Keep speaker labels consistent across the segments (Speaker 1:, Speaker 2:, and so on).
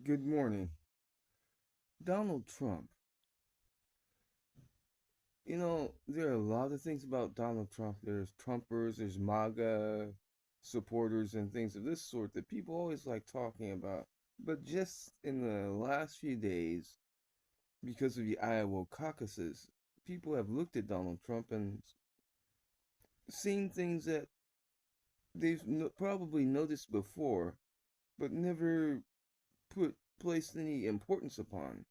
Speaker 1: Good morning. Donald Trump. There are a lot of things about Donald Trump. There's Trumpers, there's MAGA supporters, and things of this sort that people always like talking about. But just in the last few days, because of the Iowa caucuses, people have looked at Donald Trump and seen things that they've probably noticed before, but never placed any importance upon.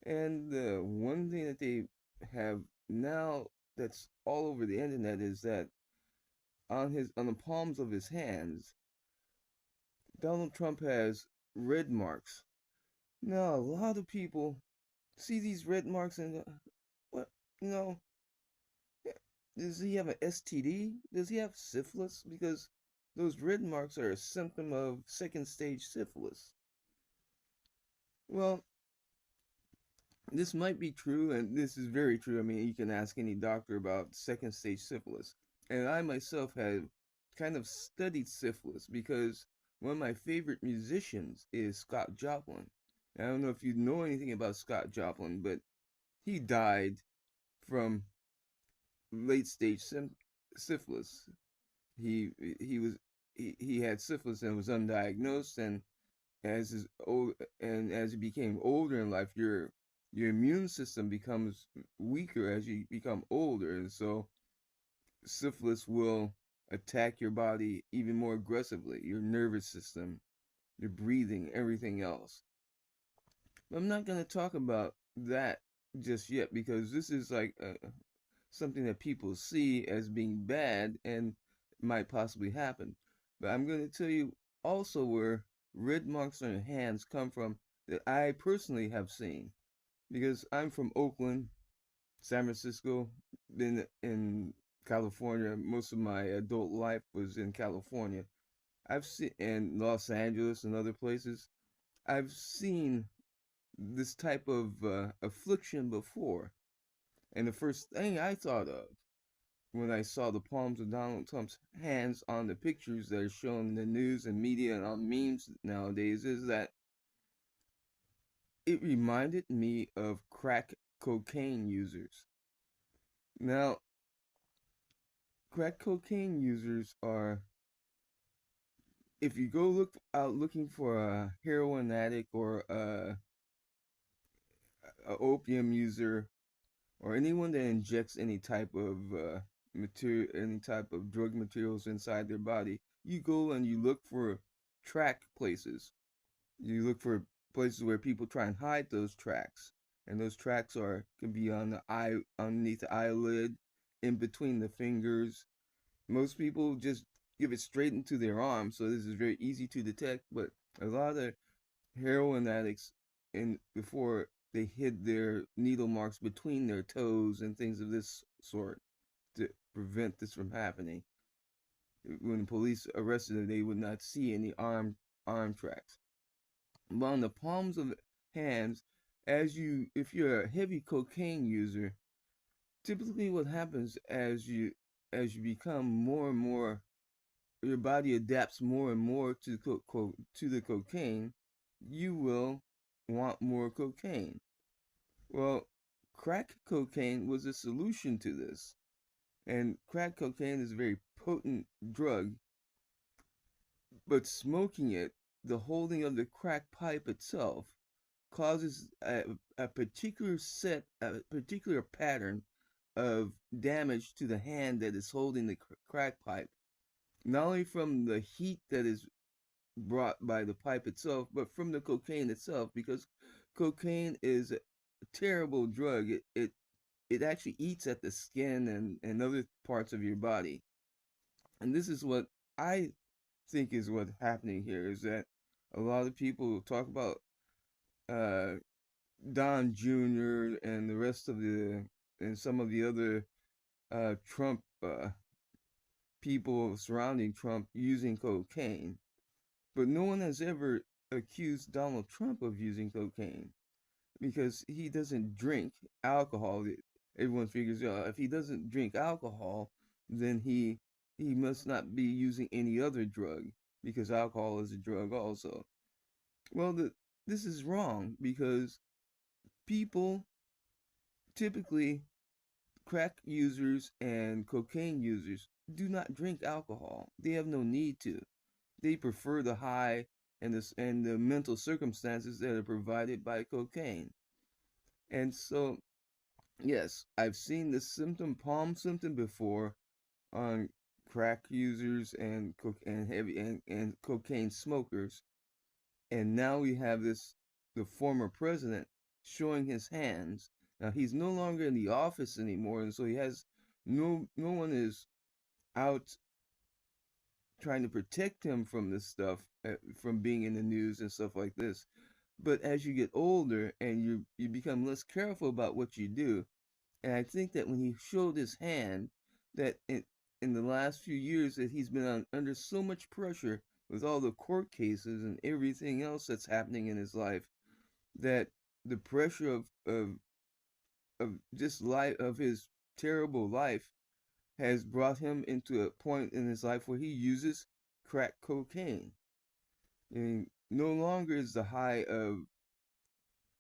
Speaker 1: And the one thing that they have now that's all over the internet is that on the palms of his hands, Donald Trump has red marks. Now a lot of people see these red marks and what you know does he have an STD? Does he have syphilis? Because those red marks are a symptom of second stage syphilis. Well, this might be true, and this is very true. I mean, you can ask any doctor about second stage syphilis. And I myself have kind of studied syphilis because one of my favorite musicians is Scott Joplin. I don't know if you know anything about Scott Joplin, but he died from late stage syphilis. He he was he had syphilis and was undiagnosed, and as his old and as you became older in life, your immune system becomes weaker as you become older, and so syphilis will attack your body even more aggressively, your nervous system, your breathing, everything else. But I'm not going to talk about that just yet because this is like something that people see as being bad and might possibly happen. But I'm going to tell you also where red marks on your hands come from that I personally have seen. Because I'm from Oakland, San Francisco, been in California. Most of my adult life was in California. I've seen in Los Angeles and other places. I've seen this type of affliction before. And the first thing I thought of when I saw the palms of Donald Trump's hands on the pictures that are shown in the news and media and on memes nowadays is that it reminded me of crack cocaine users. Now, crack cocaine users are, if you go look out looking for a heroin addict or a opium user or anyone that injects any type of material, any type of drug materials inside their body, you go and you look for track places. You look for places where people try and hide those tracks, and those tracks are can be on the eye, underneath the eyelid, in between the fingers. Most people just give it straight into their arm, so this is very easy to detect. But a lot of heroin addicts, in before they hid their needle marks between their toes and things of this sort to prevent this from happening. When the police arrested them, they would not see any arm tracks. But on the palms of hands, if you're a heavy cocaine user, typically what happens as you become more and more, your body adapts more and more to to the cocaine, you will want more cocaine. Well, crack cocaine was a solution to this. And crack cocaine is a very potent drug, but smoking it, the holding of the crack pipe itself, causes a particular pattern of damage to the hand that is holding the crack pipe. Not only from the heat that is brought by the pipe itself, but from the cocaine itself, because cocaine is a terrible drug. It actually eats at the skin and other parts of your body. And this is what I think is what's happening here is that a lot of people talk about uh, Don Jr. and the rest of the and some of the other Trump people surrounding Trump using cocaine, but no one has ever accused Donald Trump of using cocaine because he doesn't drink alcohol. Everyone figures out if he doesn't drink alcohol, then he must not be using any other drug because alcohol is a drug also. Well, this is wrong because people typically, crack users and cocaine users, do not drink alcohol. They have no need to. They prefer the high and the mental circumstances that are provided by cocaine. And so, yes, I've seen the palm symptom before on crack users and and cocaine smokers. And now we have the former president showing his hands. Now he's no longer in the office anymore, and so he has no one is out trying to protect him from this stuff, from being in the news and stuff like this. But as you get older and you become less careful about what you do, and I think that when he showed his hand, that in the last few years that he's been under so much pressure with all the court cases and everything else that's happening in his life, that the pressure of just life of his terrible life has brought him into a point in his life where he uses crack cocaine. And no longer is the high of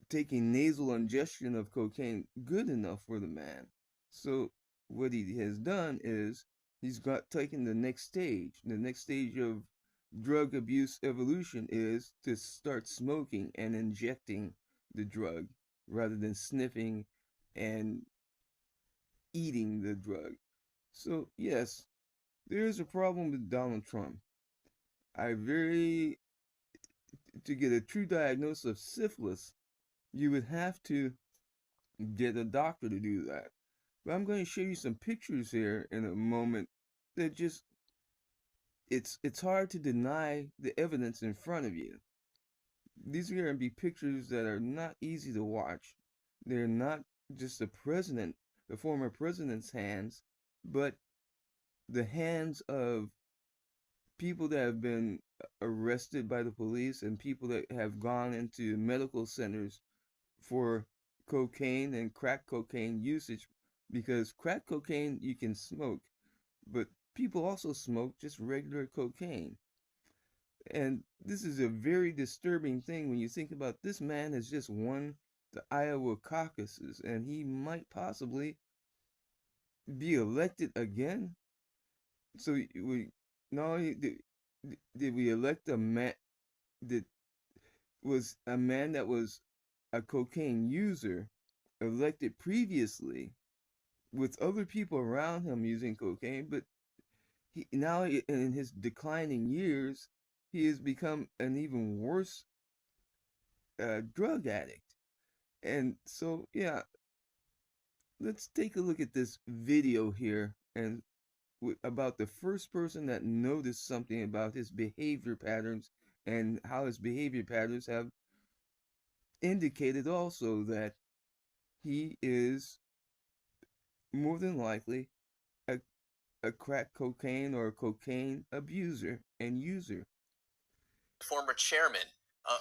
Speaker 1: taking nasal ingestion of cocaine good enough for the man. So what he has done is he's got taken the next stage. The next stage of drug abuse evolution is to start smoking and injecting the drug rather than sniffing and eating the drug. So yes, there is a problem with Donald Trump. I very To get a true diagnosis of syphilis, you would have to get a doctor to do that. But I'm going to show you some pictures here in a moment that just it's hard to deny the evidence in front of you. These are going to be pictures that are not easy to watch. They're not just the former president's hands, but the hands of people that have been arrested by the police and people that have gone into medical centers for cocaine and crack cocaine usage, because crack cocaine you can smoke, but people also smoke just regular cocaine. And this is a very disturbing thing when you think about this man has just won the Iowa caucuses and he might possibly be elected again. So we not only did we elect a man that was a man that was a cocaine user elected previously with other people around him using cocaine, but he now in his declining years, he has become an even worse drug addict. And so, yeah, let's take a look at this video here and about the first person that noticed something about his behavior patterns and how his behavior patterns have indicated also that he is more than likely a, a crack cocaine or a cocaine abuser and user.
Speaker 2: Former chairman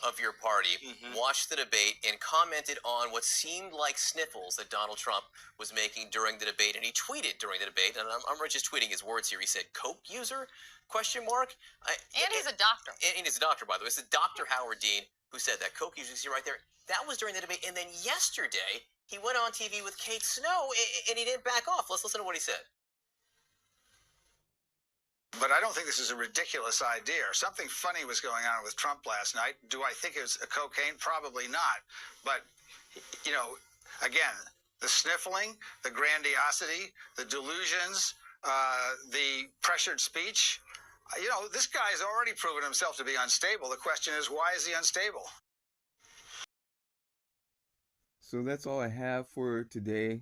Speaker 2: of your party watched the debate and commented on what seemed like sniffles that Donald Trump was making during the debate, and he tweeted during the debate, and I'm just tweeting his words here. He said, "Coke user?" Question mark.
Speaker 3: And he's a doctor.
Speaker 2: And he's a doctor, by the way. It's Dr. Howard Dean who said that. Coke user, see right there. That was during the debate, and then yesterday he went on TV with Kate Snow, and he didn't back off. Let's listen to what he said.
Speaker 4: But I don't think this is a ridiculous idea. Something funny was going on with Trump last night. Do I think it was a cocaine? Probably not. But, you know, again, the sniffling, the grandiosity, the delusions, the pressured speech. You know, this guy's already proven himself to be unstable. The question is, why is he unstable?
Speaker 1: So that's all I have for today.